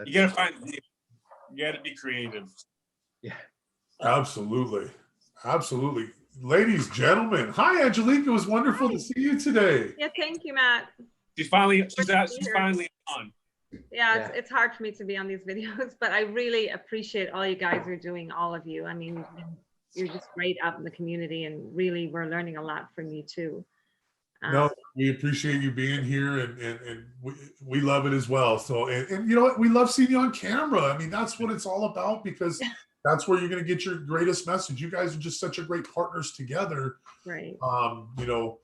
C: You gotta find. You gotta be creative.
F: Yeah.
A: Absolutely. Absolutely. Ladies, gentlemen. Hi, Angelique. It was wonderful to see you today.
E: Yeah, thank you, Matt.
C: She's finally
E: Good to be
C: she's
E: here.
C: finally on.
E: Yeah, it's hard for me to be on these videos, but I really appreciate all you guys are doing, all of you. I mean, you're just great out in the community, and really we're learning a lot from you too.
A: No, we appreciate you being here, and we love it as well. So, and you know what? We love seeing you on camera. I mean, that's what it's all about, because that's where you're going to get your greatest message. You guys are just such a great partners together.
E: Right.
A: You know,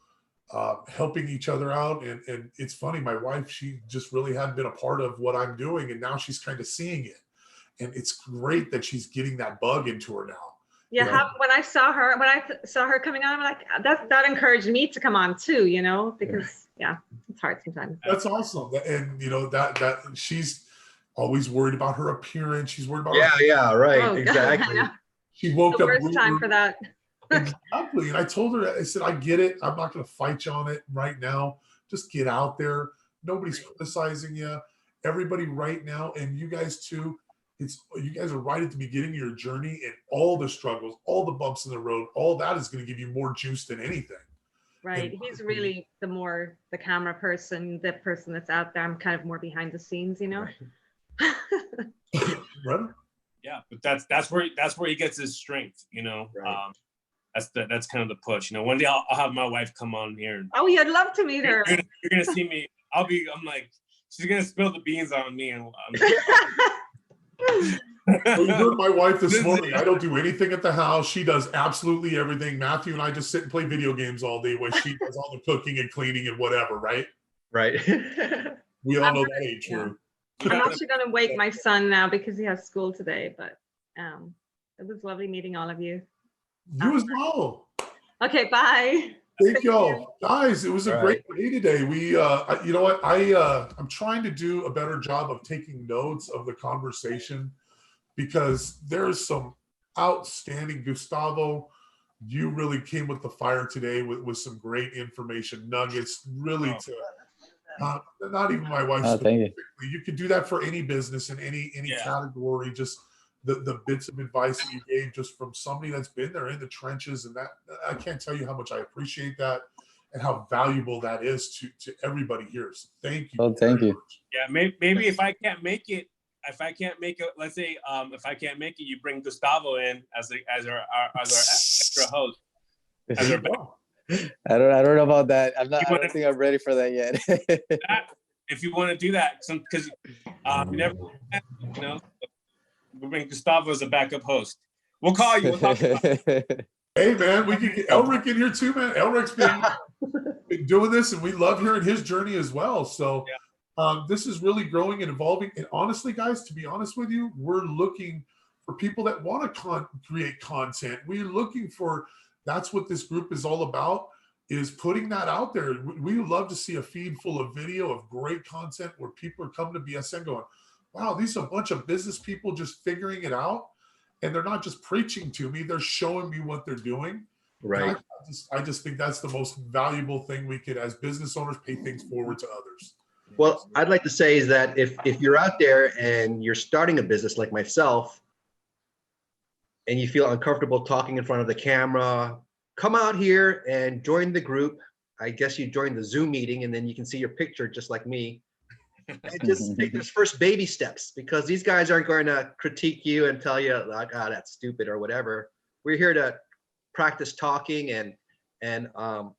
A: helping each other out. And it's funny, my wife, she just really hadn't been a part of what I'm doing, and now she's kind of seeing it. And it's great that she's getting that bug into her now.
E: Yeah,
A: You know?
E: when I saw her coming on, I'm like, that encouraged me to come on too, you know, because it's hard sometimes.
A: That's awesome. And you know, that she's always worried about her appearance. She's worried about
F: Yeah, right.
E: Oh, God,
F: Exactly.
E: I know.
A: She woke
E: The
A: up
E: worst time for that.
A: Exactly. And I told her, I said, I get it. I'm not going to fight you on it right now. Just get out there. Nobody's criticizing you. Everybody right now, and you guys too, you guys are right at the beginning of your journey, and all the struggles, all the bumps in the road, all that is going to give you more juice than anything.
E: Right. He's really the camera person, the person that's out there. I'm kind of more behind the scenes, you know.
A: Right?
C: Yeah, but that's where he gets his strength, you know.
F: Right.
C: That's kind of the push, you know. One day I'll have my wife come on here. And
E: Oh, you'd love to meet her.
C: you're gonna see me. I'm like, she's gonna spill the beans on me, and
A: Well, you heard my wife this morning. I don't do anything at the house. She does absolutely everything. Matthew and I just sit and play video games all day, while she does all the cooking and cleaning and whatever, right?
F: Right.
A: We all know that ain't true.
E: I'm actually going to wake my son now because he has school today, but it was lovely meeting all of you.
A: You as well.
E: Okay, bye.
A: Thank y'all. Guys, it was a great day today. We, you know what? I'm trying to do a better job of taking notes of the conversation, because there's some outstanding, Gustavo, you really came with the fire today with some great information, nuggets, really to, not even my wife.
D: Thank you.
A: You could do that for any business in any category. Just the bits of advice that you gave, just from somebody that's been there in the trenches, and that I can't tell you how much I appreciate that and how valuable that is to everybody here. So thank you.
D: Oh, thank you.
C: Yeah, maybe if I can't make it, let's say if I can't make it, you bring Gustavo in as our extra host.
D: I don't know about that. I don't think I'm ready for that yet.
C: If you want to do that, because you never, you know, we'll bring Gustavo as a backup host. We'll call you. We'll talk about it.
A: Hey man, we can get Elric in here too, man. Elric's been doing this, and we love hearing his journey as well. So this is really growing and evolving. And honestly, guys, to be honest with you, we're looking for people that want to create content. We're looking for, that's what this group is all about, is putting that out there. We love to see a feed full of video of great content where people are coming to BSN going, wow, these are a bunch of business people just figuring it out. And they're not just preaching to me, they're showing me what they're doing.
F: Right.
A: I just think that's the most valuable thing we could, as business owners, pay things forward to others.
F: Well, I'd like to say is that if you're out there and you're starting a business like myself, and you feel uncomfortable talking in front of the camera, come out here and join the group. I guess you join the Zoom meeting, and then you can see your picture just like me. And just take those first baby steps, because these guys aren't going to critique you and tell you like, oh, that's stupid or whatever. We're here to practice talking and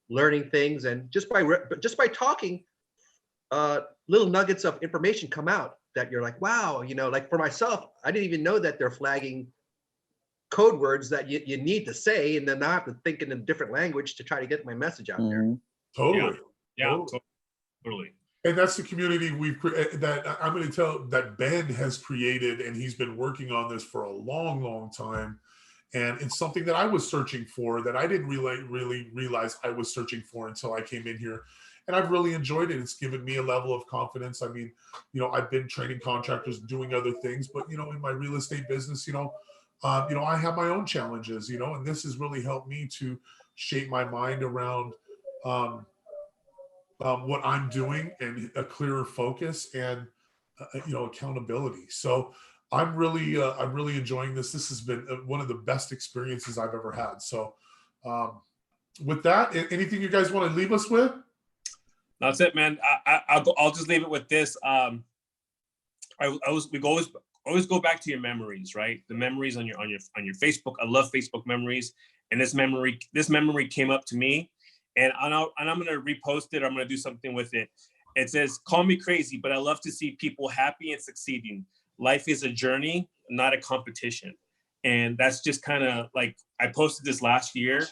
F: learning things, and just by talking, little nuggets of information come out that you're like, wow, you know, like for myself, I didn't even know that they're flagging code words that you need to say, and then I have to think in a different language to try to get my message out there.
A: Totally.
C: Yeah, totally.
A: And that's the community that I'm going to tell that Ben has created, and he's been working on this for a long, long time. And it's something that I was searching for that I didn't really realize I was searching for until I came in here. and I've really enjoyed it. It's given me a level of confidence. I mean, I've been training contractors, doing other things, but in my real estate business, I have my own challenges, and this has really helped me to shape my mind around what I'm doing and a clearer focus and accountability. So I'm really enjoying this. This has been one of the best experiences I've ever had. So with that, anything you guys want to leave us with?
C: That's it, man. I'll just leave it with this. We always go back to your memories, right? The memories on your Facebook. I love Facebook memories, and this memory came up to me, and I'm gonna repost it. Or I'm gonna do something with it. It says, "Call me crazy, but I love to see people happy and succeeding. Life is a journey, not a competition." And that's just kind of like, I posted this last year,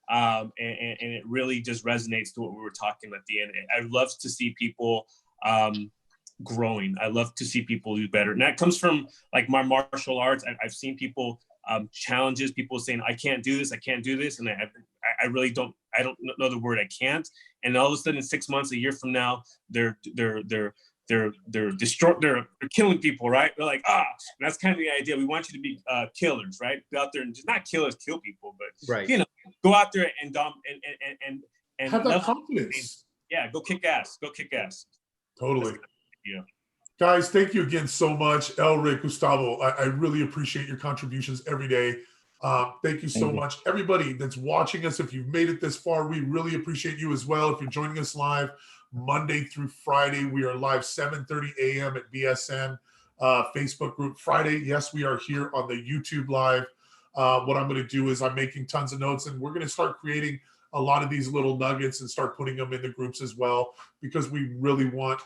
C: and it really just resonates to what we were talking about at the end. I love to see people growing. I love to see people do better. And that comes from like my martial arts. I've seen people challenges, people saying, I can't do this. And I really don't know the word I can't. And all of a sudden 6 months, a year from now, they're killing people, right? They're like, and that's kind of the idea. We want you to be killers, right? Go out there and just not killers, kill people, but
F: right.
C: Go out there and
A: have that confidence.
C: Yeah, go kick ass.
A: Totally.
C: Yeah.
A: Guys, thank you again so much. Elric, Gustavo, I really appreciate your contributions every day. Thank you so much. Everybody that's watching us, if you've made it this far, we really appreciate you as well. If you're joining us live, Monday through Friday, we are live 7:30 a.m. at BSN Facebook group. Friday, yes, we are here on the YouTube live. What I'm going to do is I'm making tons of notes, and we're going to start creating a lot of these little nuggets and start putting them in the groups as well, because we really want,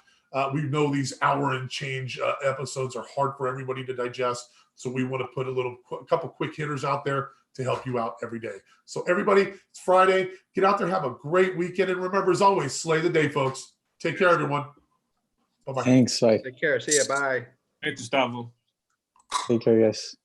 A: we know these hour and change episodes are hard for everybody to digest. So we want to put a couple quick hitters out there to help you out every day. So everybody, it's Friday. Get out there, have a great weekend. And remember, as always, slay the day, folks. Take care, everyone. Bye-bye.
D: Thanks. Bye.
F: Take care. See ya. Bye.
C: Hey, Gustavo.
D: Take care, guys.